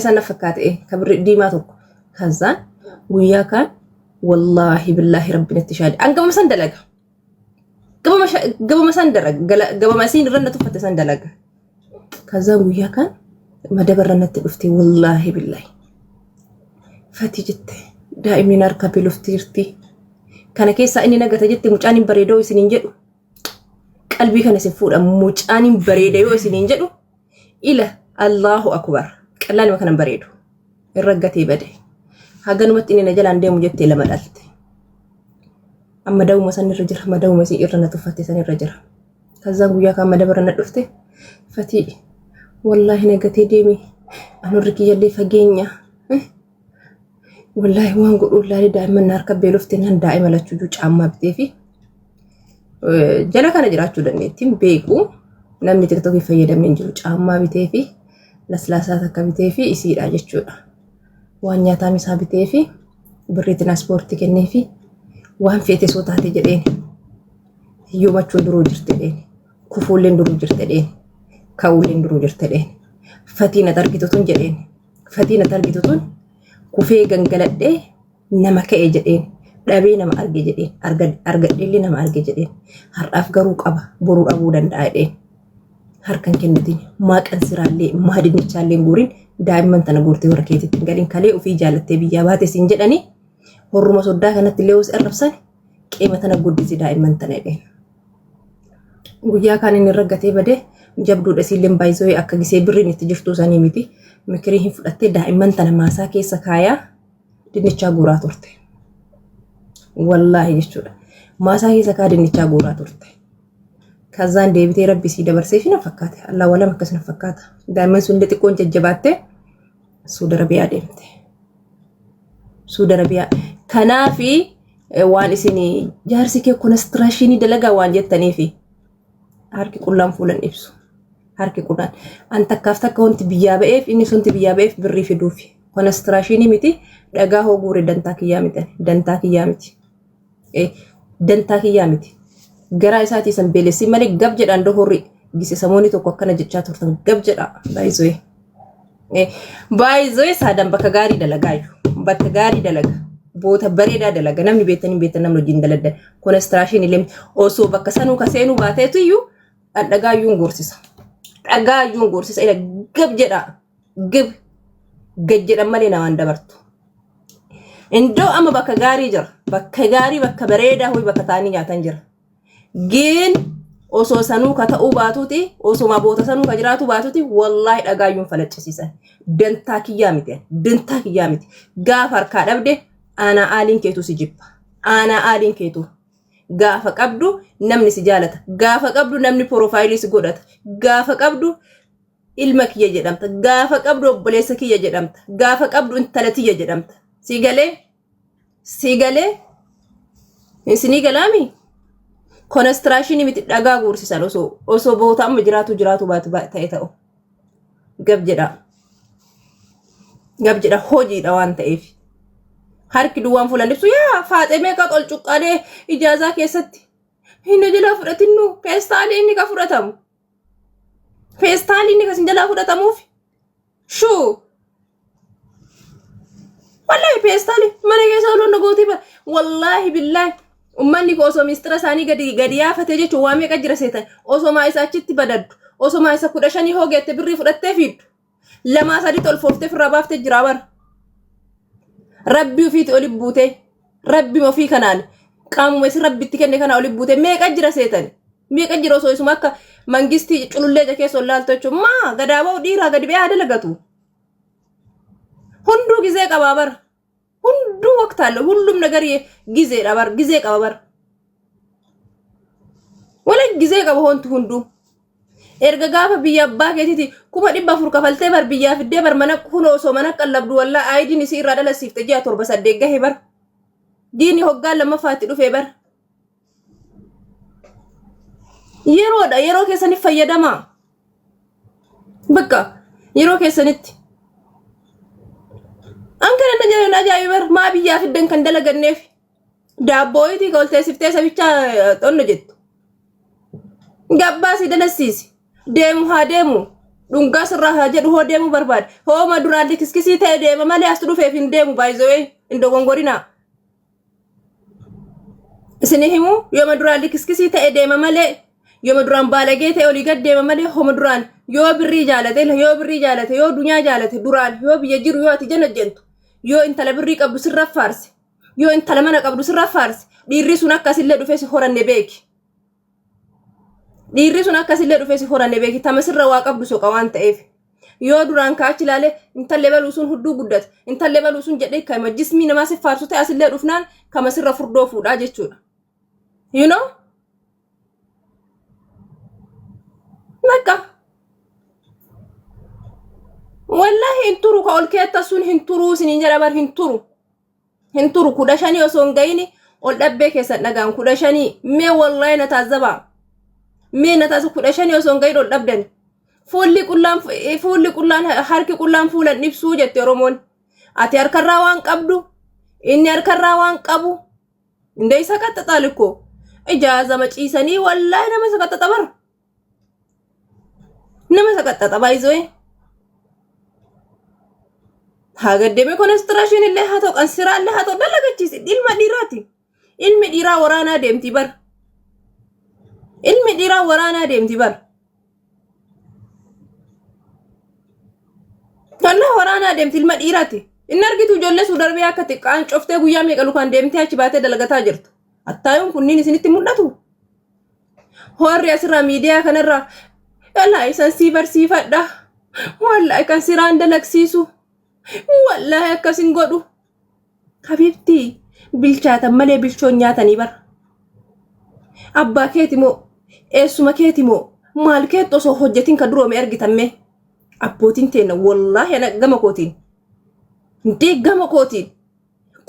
sana fakkaate kabri diimaa tokko kazaan guyyaa kan wallahi billahi rabbi nattishaadi angama san dalaga gabama san dalaga gabama sin ranna tuffate san dalaga kazaan guyyaa kan madabarra natti dhufti wallahi billahi fati jette daa'imin harka biluftirti kana keessa inni nagata jette mucaanin bareedoo isiniin jedhu qalbii kana sin fuudha mucaanin bareedoo isiniin jedhu ila Allahu akbar qallaan ma kana bareedu irragatee bade haganumatti inni najalaan deemu jettee lama dhalte amma daawuma san irra jira madaawuma si irra natuffate san irra jira kazaan guyyaa kan madabarra na dhufte fati wallahi nagatee deemi anurri kiyyalle fageenya wallahi waan godhu laali daa'iman harka beelofte nan daa'ima lachuu caammaa bitee fi jala kana jiraachuu dandeettiin beeku namni TikTok fayyadamne jiru caammaa bitee fi laslaasaa takka bitee fi isiidha jechuudha waan nyaataa misaa bitee fi birrii tiraanspoortii kennee fi waan feete soo taate jedheen hiyyomachuun duruu jirte dheen kufuulleen duruu jirte dheen ka'uulleen duruu jirte dheen fatiin at argitutun jedheen fatiin at argitutun kufee gangaladhee nama ka'e jedheen dhabee nama arge jedheen argadheellee nama arge jedheen har'aaf garuu qaba boruu dhabuu danda'a dheen harkan kennitiin maaqan siraallee maadinichaallee guuriin daa'imman tana guurtee warra keetitti galiin kalee ofii jaalattee biyyaa baate siin jedhanii horruma soddaa kanatti illee osoo arrabsan qeema tana guddisi daa'imman tana dheen guyyaa kan inni raggatee bade jabduudha siilleen baay'isoo akka gisee birriin itti jirtu sanii miti mikirii hin fudhattee daa'imman tana maasaa keessa kaayaa dinnichaa guuraa turte wallahi jechuudha maasaa keessa kaa dinnichaa guuraa turte kazaan deebitee rabbi si dabarsee fi na fakkaate Allah wala makkas na fakkaata daa'imman sun xiqqoon jajjabaatte Saudi Arabiyaa deemte Saudi Arabiyaa kanaafi waan isin jaarsi kee konistiraashinii dalagaa waan jettanii fi harki qullaan fuulan ibsu harki qullaan an takkaaf takka wanti biyyaa ba'eef inni sunti biyyaa ba'eef birrii fiduufi konistiraashinii miti dhagaa hoguure dantaa kiyyaa miti dantaa kiyyaa miti garaa isaatii san beelessi malee gab jedhaan dohorri gise samooni tokko akkana jechaa turtan gab jedha baay'izoo saadan bakka gaarii dalagaayu bakka gaarii dalaga boota bareedaa dalaga namni beetan namni hojiin daladda konistiraashinii illee osoo bakka sanuu ka seenuu baateetu iyyuu dhagaayyuun gorsisa ila gab jedha gab jedhan malee namaan dabartu indoo amma bakka gaarii jira bakka bareedaa ho'i bakka taanii nyaatan jira gin osoo sanuu ka ta'uu baatuti osoo boota sanuu ka jiraatu baatuti wallahi dhagaayyuun falaccisiisan dantaa kiyyaa miti gaafa harkaa dhabde ana aaliin keetu si jibba ana aaliin keetu gaafa qabdu namni si jaalata gaafa qabdu namni profaayilii si godhata gaafa qabdu ilma kiyya jedhamta gaafa qabdu obboleessa kiyya jedhamta gaafa qabdu intala tiyya jedhamta si galee isinii galaami konistiraashinii miti dhagaa guursisan osoo boota amma jiraatu baatu ta'e ta'u gab jedha hojiidha waan ta'eef harki duwwaan fuulan ibsu yaa faaxee meeqa qol cuqqaalee ijaazaa keessatti hin jala fudhatinnu feestaalii inni ka fudhatamu feestaalii inni kasin jala fudhatamuuf shuu wallahi feestaalii mana keessa oloon dhagootii wallahi billahi ummanni ko osoo mistira isaanii gadi yaafate jechuun waa meeqa jira seetan osoo maa isa achitti badaddu osoo maa isa 15 hoogeette birrii fudhattee fiiddu lamaa sadii tolfooftee firra baaftee jira bar rabbi ofiiti oli buutee rabbi ofii kanaan qaamuma isi rabbitti kenne kana oli buutee meeqa jira seetan meeqa jira osoo isuma akka mangistii culullee keessa olaaltoo jechuun maa gadaaboo dhiiraa gadi ba'ee dalagatu hunduu gizee qabaa bar hunduu waqtaale hullum ነገር ጊዜ qaba bar wala ጊዜ qaba hontu hunduu erga gaafa biyya abbaa keetiti kuma 400 kafaltee bar biyyaa fiddee bar mana kunoo soo mana qallabdu walla aaydiin isi irraa dhalasiifte ji'a 7 gahe bar diini hoggaan lamaffaatti dhufee bar yeroo keessaniif fayyadama bakka yeroo keessanitti Angkara na jala na jaayibar maa biyyaa fiddan kan dalaganneef daabbooyti goltee siftee sabicha xonno jettu gabbaasi dalasiisi deemu haa deemu dunga sirra jedhu ho deemu barbaad ho maduraalli kiskisi ta'e deema malee as dhufeef hin deemu baay'ee indo gongorina isini himu yoo maduraalli kiskisi ta'e deema malee yoo maduraan baalagee ta'e olii gad deema malee ho maduraan yoo birrii jaalate yoo dunyaa jaalate duraan yoo biyya jiru yoo ati jana jentu yoo intala birrii qabdu sirra faarsi yoo intala mana qabdu sirra faarsi dhiirri sun akkasillee dhufee si horanne beeki dhiirri sun akkasillee dhufee si horanne beeki tama sirra waa qabdu soqa waan ta'eef yoo duraan kaachi laale intalle baluu sun hudduu guddat intalle baluu sun jedhee kama jismii namaa si faarsu ta'e asillee dhufnaan kama sirra furdoo fuudhaa jechuudha you know Naka wallahi inturu ka olkeetta sun hinturu sinin jara bar hinturu kuda shani oson gaini ol dabbe keessa dhagaan kuda shani me wallahi na tazaba me na tazu kuda shani oson gaini ol dabden fulli qullaan harki qullaan fuulan nibsuu jette Oromoon ati harkarraa waan qabdu inni harkarraa waan qabu inde isa qaxxaaliko ijaaza maciisanii wallahi nama saqaxxabar nama saqaxxata baay'ee hagaddeeme konstruction illee haa ta'u qansiraa illee haa ta'u dalagachiisi ilma dhiiraati ilmi dhiiraa waraanaa deemti bar ilmi dhiiraa waraanaa deemti bar Allah waraanaa deemti ilma dhiiraati inni argitu ijoollee suu darbee akka xiqqaan coftee guyyaa meeqa lukaan deemtee achi baatee dalagataa jirtu attaayuun kunniin isinitti mul'atu horri asirraa miidiyaa kanarraa License barsiifadha wallahi kan siraan dalagsiisu wallahi akkasin godhu habibti bilchaatan malee bilchoon nyaatanii bar abbaa keeti moo eessuma keeti moo maal keetto osoo hojjetin ka duroome argitamme abbootiin teena wallahi ana gama kootiin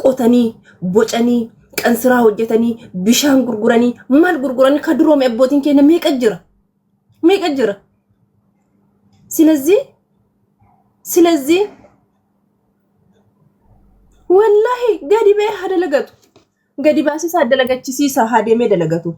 qotanii bocanii qansiraa hojjetanii bishaan gurguranii maal gurguranii ka duroome abbootiin keenya meeqa jira ስለዚህ wallahi gadi bee hadalagatu gadi baasisa hadalagachisiisa hadeemee dalagatu